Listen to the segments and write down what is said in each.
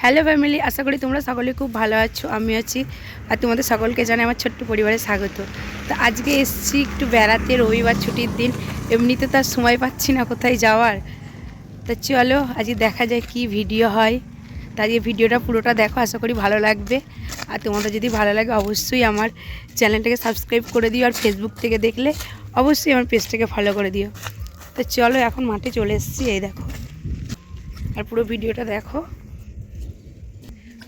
Hello family, আশা করি তোমরা সকলে খুব ভালো আছো। আমি আছি আর তোমাদের সকলকে জানাই আমার ছোট্ট পরিবারে স্বাগত। তো আজকে এসেছি একটু বেড়াতে, রবিবার ছুটির দিন। এমনিতে তার সময় পাচ্ছি না কোথায় যাওয়ার। তো চলো আজকে দেখা যায় কি ভিডিও হয়। তাই এই ভিডিওটা পুরোটা দেখো, আশা করি ভালো লাগবে। আর তোমাদের যদি ভালো লাগে অবশ্যই আমার চ্যানেলটাকে সাবস্ক্রাইব করে দিও, আর ফেসবুক থেকে দেখলে অবশ্যই আমার পেজটাকে ফলো করে দিও। তো চলো এখন মাঠে চলে এসেছি, এই দেখো, আর পুরো ভিডিওটা দেখো।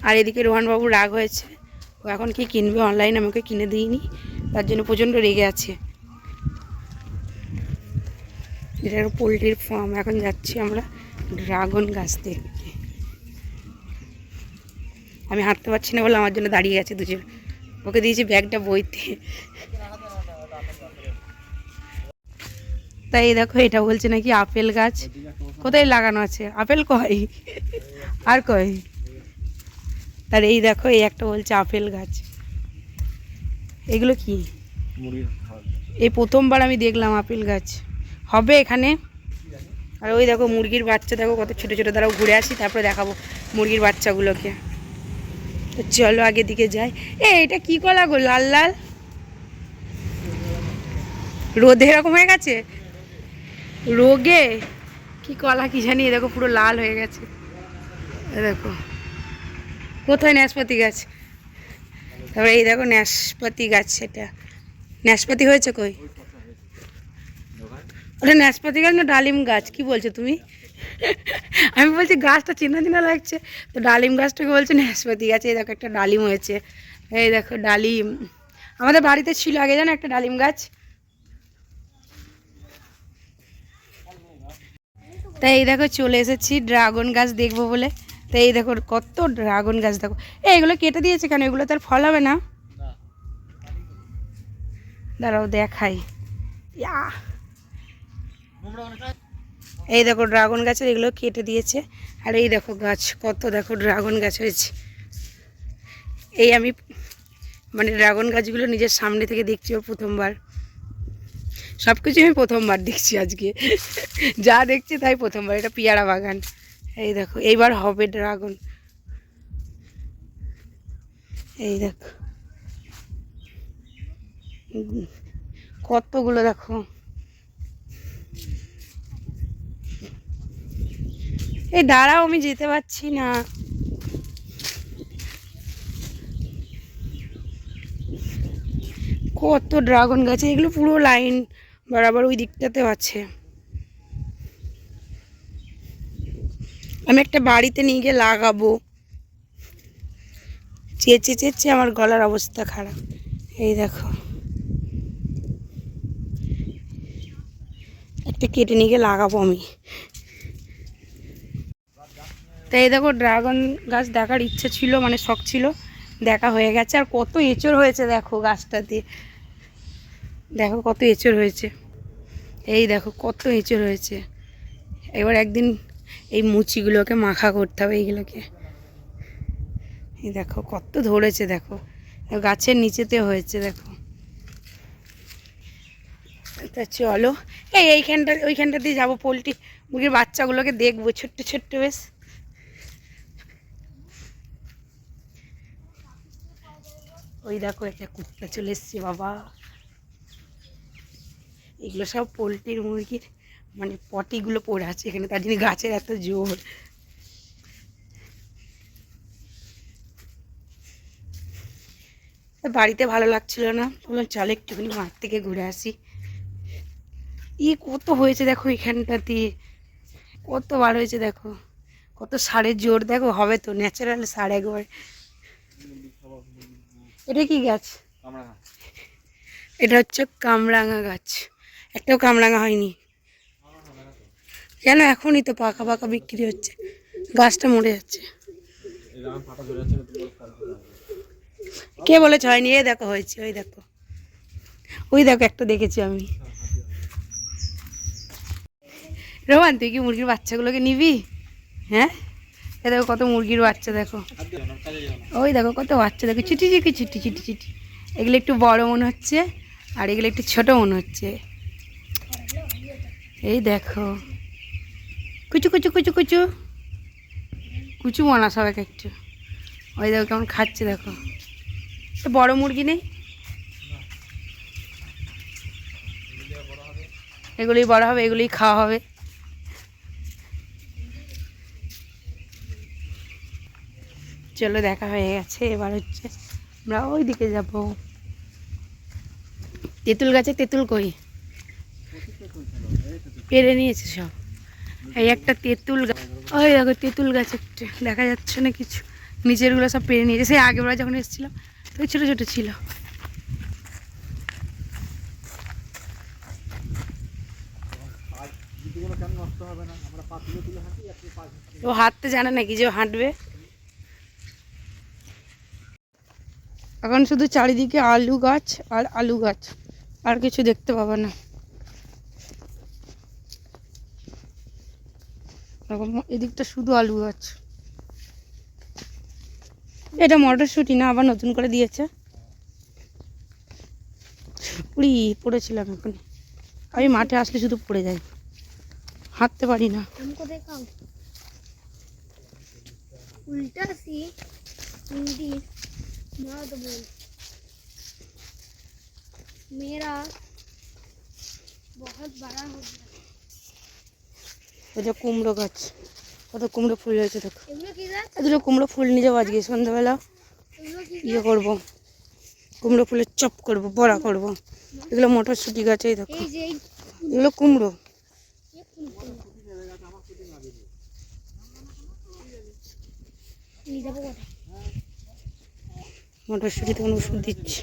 আর এদিকে রোহানবাবু রাগ হয়েছে, ও এখন কি কিনবে, অনলাইন আমাকে কিনে দিইনি, তার জন্য প্রচণ্ড রেগে আছে। এটা একটা পোলট্রির ফার্ম, এখন যাচ্ছি আমরা ড্রাগন গাছ দেখতে। আমি হাঁটতে পারছি না বলে আমার জন্য দাঁড়িয়ে গেছে দুজন, ওকে দিয়েছি ব্যাগটা বইতে। তাই এই দেখো, এটা বলছে নাকি আপেল গাছ। কোথায় লাগানো আছে আপেল, কয় আর কয়। আর এই দেখো, এই একটা বলছে আপেল গাছ। এগুলো কি? এই প্রথমবার আমি দেখলাম আপেল গাছ হবে এখানে। আর ওই দেখো মুরগির বাচ্চা, দেখো কত ছোটো ছোটো। দ্বারাও ঘুরে আসি, তারপরে দেখাবো মুরগির বাচ্চাগুলোকে। তো চলো আগে দিকে যাই। এটা কি কলা গো, লাল লাল, রোদে এরকম হয়ে গেছে, রোগে কি কলা কি জানি। দেখো পুরো লাল হয়ে গেছে। দেখো কোথায় নাশপাতি গাছ, তারপরে এই দেখো নাশপাতি গাছ। সেটা নাশপাতি হয়েছে কই? ওটা নাশপাতি গাছ না ডালিম গাছ? কি বলছো তুমি? আমি বলছি গাছটা চেনা চেনা লাগছে, তো ডালিম গাছটাকে বলছে নাশপাতি গাছ। এই দেখো একটা ডালিম হয়েছে, এই দেখো ডালিম। আমাদের বাড়িতে ছিল আগে, জানো, একটা ডালিম গাছ। তাই এই দেখো চলে এসেছি ড্রাগন গাছ দেখবো বলে। তো এই দেখো কত ড্রাগন গাছ, দেখো। এগুলো কেটে দিয়েছে কেন? এগুলো তার ফল হবে না? দাঁড়াও দেখাই। এই দেখো ড্রাগন গাছের এগুলো কেটে দিয়েছে। আর এই দেখো গাছ কত, দেখো ড্রাগন গাছ হয়েছে। এই আমি মানে ড্রাগন গাছগুলো নিজের সামনে থেকে দেখছি, ও প্রথমবার। সব কিছু আমি প্রথমবার দেখছি আজকে, যা দেখছি তাই প্রথমবার। এটা পেয়ারা বাগান, এই দেখো এইবার হবে ড্রাগন। এই দেখো কতগুলো, দেখো। এই দাঁড়াও, আমি যেতে পারছি না। কত ড্রাগন গাছ, এগুলো পুরো লাইন বরাবর ওই দিকটাতেও আছে। আমি একটা বাড়িতে নিয়ে গিয়ে লাগাবো। চেঁচে চেঁচে আমার গলার অবস্থা খারাপ। এই দেখো একটা কেটে নিয়ে গিয়ে লাগাবো আমি। তাই এই দেখো ড্রাগন গাছ দেখার ইচ্ছে ছিল, মানে শখ ছিল, দেখা হয়ে গেছে। আর কত এঁচড় হয়েছে দেখো গাছটাতে, দেখো কত এঁচড় হয়েছে। এই দেখো কত এঁচড় হয়েছে। এবার একদিন এই মুচিগুলোকে মাখা করতে হবে এইগুলোকে। এই দেখো কত ধরেছে, দেখো গাছের নিচেতে হয়েছে, দেখো। তা চলো ওইখানটা দিয়ে যাবো, পোলট্রি মুরগির বাচ্চাগুলোকে দেখবো, ছোট্ট ছোট্ট বেশ। ওই দেখো একটা কুত্তা চলে এসছে বাবা। এগুলো সব পোলট্রির মুরগির মানে পটিগুলো পড়ে আছে এখানে, তার জন্য গাছের এত জোর। বাড়িতে ভালো লাগছিল না, বললাম চলো একটুখানি মাঠ থেকে ঘুরে আসি। কত হয়েছে দেখো এখানটা দিয়ে, কত বার হয়েছে দেখো, কত সারের জোর দেখো। হবে তো ন্যাচারাল সার একবার। এটা কি গাছ? এটা হচ্ছে কামরাঙা গাছ। একটাও কামরাঙা হয়নি কেন? এখনই তো পাকা পাকা বিক্রি হচ্ছে, গাছটা মরে যাচ্ছে। কে বলেছে হয়নি? এ দেখো হয়েছে, ওই দেখো, ওই দেখো একটা দেখেছি আমি। রোমান তুই কি মুরগির বাচ্চাগুলোকে নিবি? হ্যাঁ, এ দেখো কত মুরগির বাচ্চা, দেখো ওই দেখো কত বাচ্চা, দেখো চিটি চিটি চিটি চিটি চিটি। এগুলো একটু বড় মনে হচ্ছে, আর এগুলো একটু ছোট মনে হচ্ছে। এই দেখো কুচু কুচু কুচু কুচু। কুচু মনা সবাই একটু। ওই দেখো কেমন খাচ্ছে দেখো। তো বড় মুরগি নেই, এগুলোই বড় হবে, এগুলোই খাওয়া হবে। চলো দেখা হয়ে গেছে, এবার হচ্ছে আমরা ওই দিকে যাব। তেঁতুল গাছে তেঁতুল কই পেরে নিয়েছে সব। এই একটা তেঁতুল গাছ, ওই দেখো তেঁতুল গাছ একটা দেখা যাচ্ছে না কিছু, নিচেরগুলো সব পেরে নিয়েছে। সেই আগেরবার যখন এসেছিলাম তো ছোটো ছোটো ছিল। ও হাঁটতে জানে নাকি যে ও হাঁটবে? এখন শুধু চারিদিকে আলু গাছ আর আলু গাছ, আর কিছু দেখতে পাবো না। এদিকটা শুধু আলু গাছ। এটা মটরশুঁটি না, আবার নতুন করে দিয়েছে। পুরি পড়েছিলাম এখন, আমি মাঠে আসলে শুধু পড়ে যাই, হাঁটতে পারি না। उल्टा सी हिंदी मत बोल, मेरा बहुत बड़ा हो गया। এটা কুমড়ো গাছ, কত কুমড়ো ফুল হয়েছে দেখো। এগুলো কি গাছ? এগুলো কুমড়ো ফুল নিয়ে যাবো আজকে সন্ধ্যাবেলা, এগুলো কি ইয়ে করবো, কুমড়ো ফুলের চপ করব, বড়া করব। এগুলো মটরশুঁটি গাছ, এই দেখো এই যে এগুলো কুমড়ো। নিয়ে যাবো কোথায়? মটরশুঁটি তখন ওষুধ দিচ্ছি।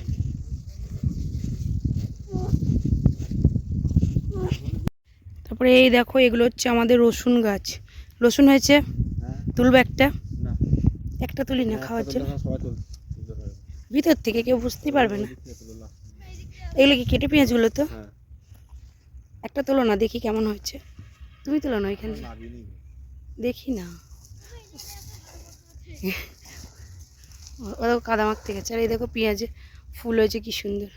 তারপরে এই দেখো এগুলো হচ্ছে আমাদের রসুন গাছ। রসুন হয়েছে, তুলবো একটা, একটা তুলি না খাওয়ার জন্য, ভিতর থেকে কেউ বুঝতেই পারবে না। এগুলো কি কেটে পেঁয়াজগুলো? তো একটা তোলো না, দেখি কেমন হয়েছে। তুমি তোলো না ওইখানে, দেখি না। ওরা কাদা মাখতে গেছে। আর এই দেখো পেঁয়াজে ফুল হয়েছে কি সুন্দর।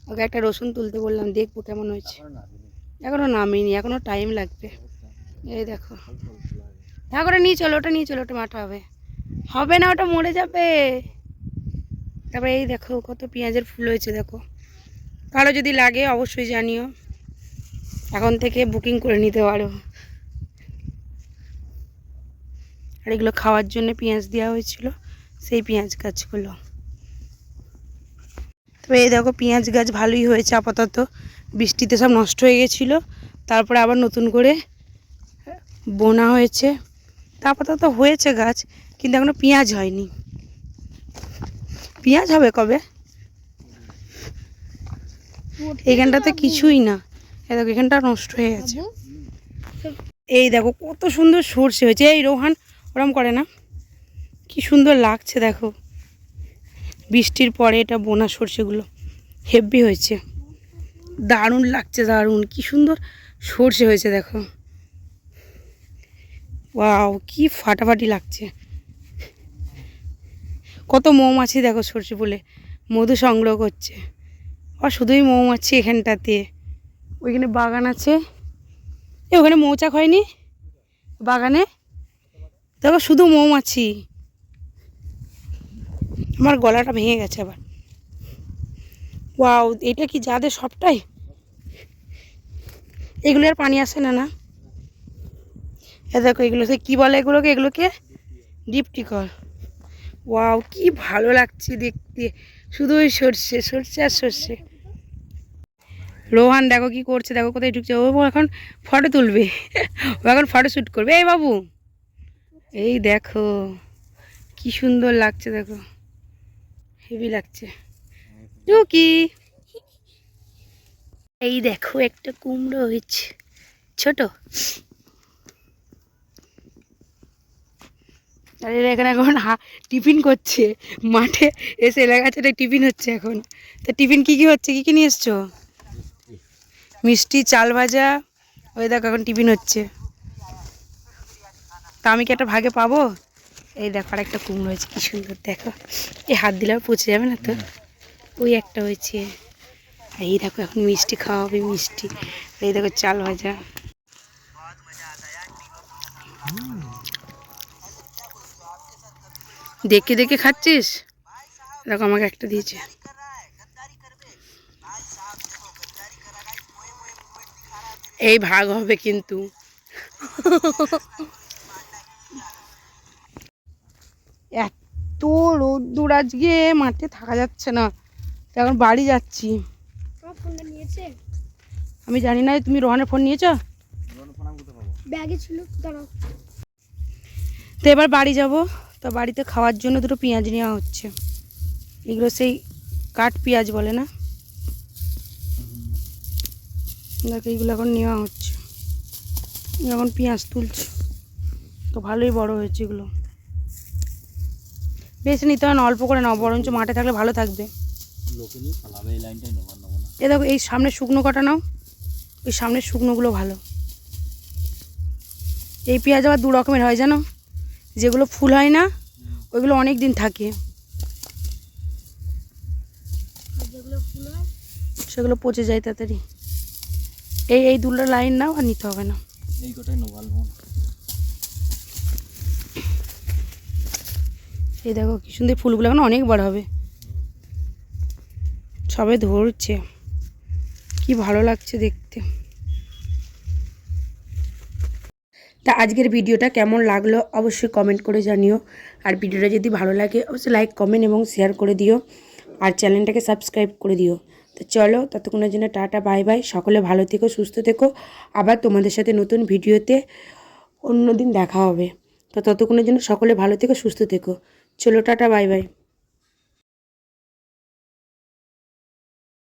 ওকে একটা রসুন তুলতে বললাম, দেখবো কেমন হয়েছে। এখনো নামিনি, এখনো টাইম লাগবে। এই দেখো, হ্যাঁ করে নিয়ে চলো, ওটা নিয়ে চলো, ওটা মাঠা হবে, হবে না ওটা মরে যাবে। তারপরে এই দেখো কত পেঁয়াজের ফুল হয়েছে দেখো। কারো যদি লাগে অবশ্যই জানিও, এখন থেকে বুকিং করে নিতে পারো। আর এগুলো খাওয়ার জন্য পেঁয়াজ দেওয়া হয়েছিল, সেই পেঁয়াজ গাছগুলো। তবে এই দেখো পেঁয়াজ গাছ ভালোই হয়েছে আপাতত, বৃষ্টিতে সব নষ্ট হয়ে গেছিলো, তারপরে আবার নতুন করে বোনা হয়েছে। তা আপাতত হয়েছে গাছ, কিন্তু এখনো পেঁয়াজ হয়নি। পেঁয়াজ হবে কবে? এখানটাতে কিছুই না, এই দেখো এখানটা নষ্ট হয়ে গেছে। এই দেখো কত সুন্দর সর্ষে হয়েছে। এই রোহান ওরম করে না, কি সুন্দর লাগছে দেখো। বৃষ্টির পরে এটা বোনা সর্ষেগুলো হেভি হয়েছে, দারুণ লাগছে, দারুণ কি সুন্দর সর্ষে হয়েছে দেখো। ওয়াও কি ফাটাফাটি লাগছে। কত মৌমাছি দেখো সর্ষে ফুলে মধু সংগ্রহ করছে। আর শুধুই মৌমাছি এখানটাতে, ওইখানে বাগান আছে, ওখানে মৌচাক হয়নি বাগানে, দেখো শুধু মৌমাছি। আমার গলাটা ভেঙে গেছে আবার। ওয়াও এটা কি যাদের সবটাই, এগুলো আর পানি আসে না না। এ দেখো এগুলোকে কি বলে, এগুলোকে ডিপটি কল। ওয়াও কি ভালো লাগছে দেখতে, শুধু ওই সর্ষে সর্ষে আর সর্ষে। রোহান দেখো কি করছে, দেখো কোথায় ঢুকছে। ও এখন ফটো তুলবে, ও এখন ফটো শ্যুট করবে। এই বাবু এই দেখো কি সুন্দর লাগছে দেখো, হেভি লাগছে। টুকি এই দেখো একটা কুমড়ো হয়েছে ছোট। আর এরা এখানে এখন টিফিন করছে, মাঠে এসে এলাকাতে টিফিন হচ্ছে এখন। তো টিফিন কী কী হচ্ছে, কী কী নিয়ে এসছো? মিষ্টি, চাল ভাজা, ওই দেখো এখন টিফিন হচ্ছে। তা আমি কি একটা ভাগে পাবো? এই দেখো আর একটা কুমড়ো হয়েছে কি সুন্দর দেখো, এই হাত দিলে পচে যাবে না তো। ওই একটা হয়েছে। আর এই দেখো এখন মিষ্টি খাওয়া হবে, মিষ্টি। এই দেখো চাল ভাজা। দেখে দেখে খাচ্ছিস? দেখো আমাকে একটা দিয়েছে। এই ভাগ হবে কিন্তু। এত রোদ্দুর আজকে, মাঠে থাকা যাচ্ছে না। তো এখন বাড়ি যাচ্ছি। আমার ফোনটা নিয়েছে? আমি জানি না, তুমি রোহানের ফোন নিয়েছো? ব্যাগে ছিল, দাঁড়াও। তো এবার বাড়ি যাব। তো বাড়িতে খাওয়ার জন্য দুটো পেঁয়াজ নেওয়া হচ্ছে। এগুলো সেই কাঠ পেঁয়াজ বলে না, দেখো এইগুলো এখন নেওয়া হচ্ছে। এখন পেঁয়াজ তুলছে। তো ভালোই বড় হয়েছে এগুলো। বেশি নিতে হয় না, অল্প করে নাও, বরঞ্চ মাঠে থাকলে ভালো থাকবে। এ দেখো এই সামনে শুকনো কটা নাও, ওই সামনের শুকনোগুলো ভালো। এই পেঁয়াজ আবার দু রকমের হয় জানো, যেগুলো ফুল হয় না ওইগুলো অনেক দিন থাকে, আর যেগুলো ফুল হয় সেগুলো পচে যায় তাড়াতাড়ি। এই দুটো লাইন নাও, আর নিতে হবে না। এই কটাই নেবো, আলবো না। এই দেখো কি সুন্দর ফুলগুলো, এখন অনেক বড় হবে, সবে ধরছে, কি ভালো লাগছে দেখতে। তা আজকের ভিডিওটা কেমন লাগলো অবশ্যই কমেন্ট করে জানিও। আর ভিডিওটা যদি ভালো লাগে অবশ্যই লাইক কমেন্ট এবং শেয়ার করে দিও, আর চ্যানেলটাকে সাবস্ক্রাইব করে দিও। তো চলো, ততক্ষণের জন্য টাটা বাই বাই। সকলে ভালো থেকো, সুস্থ থেকো। আবার তোমাদের সাথে নতুন ভিডিওতে অন্য দিন দেখা হবে। তো ততক্ষণের জন্য সকলে ভালো থেকো, সুস্থ থেকো। চলো টাটা বাই বাই।